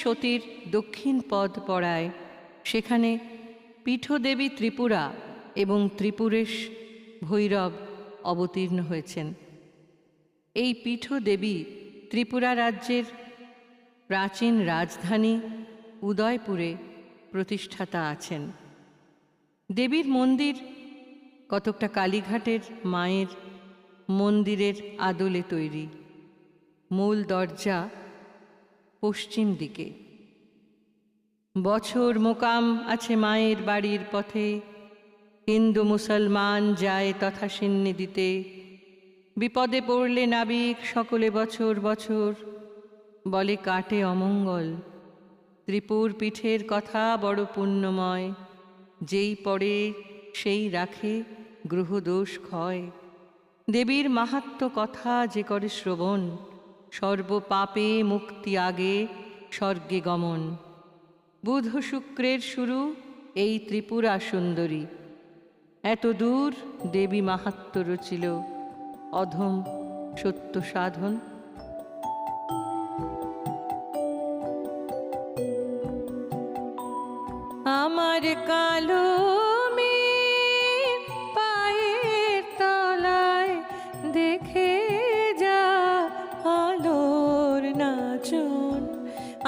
সতীর দক্ষিণ পদ পড়ায় সেখানে পীঠদেবী ত্রিপুরা এবং ত্রিপুরেশ ভৈরব অবতীর্ণ হয়েছেন। এই পীঠদেবী ত্রিপুরা রাজ্যের প্রাচীন রাজধানী উদয়পুরে প্রতিষ্ঠাতা আছেন। দেবীর মন্দির কতকটা কালীঘাটের মায়ের মন্দিরের আদলে তৈরি। মূল দরজা পশ্চিম দিকে। বছর মোকাম আছে মায়ের বাড়ির পথে, হিন্দু মুসলমান যায় তথা সিন্নি দিতে। বিপদে পড়লে নাবিক সকলে বছর বছর, বলে কাটে অমঙ্গল। ত্রিপুর পীঠের কথা বড় পুণ্যময়, যেই পড়ে সেই রাখে গ্রহদোষ ক্ষয়। দেবীর মাহাত্ম্য কথা যে করে শ্রবণ, সর্বপাপে মুক্তি আগে স্বর্গে গমন। বুধ শুক্রের শুরু এই ত্রিপুরা সুন্দরী, এত দূর দেবী মাহাত্ম্য রচিল অধম সত্য সাধন। আমার কালো মেয়ের পায়ের তলায় দেখে যা আলোর নাচন।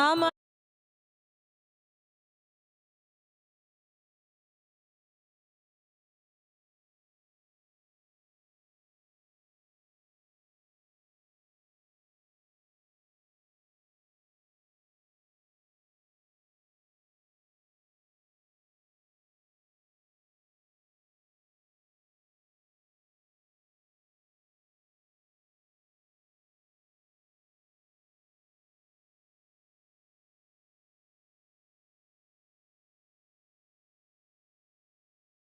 আমার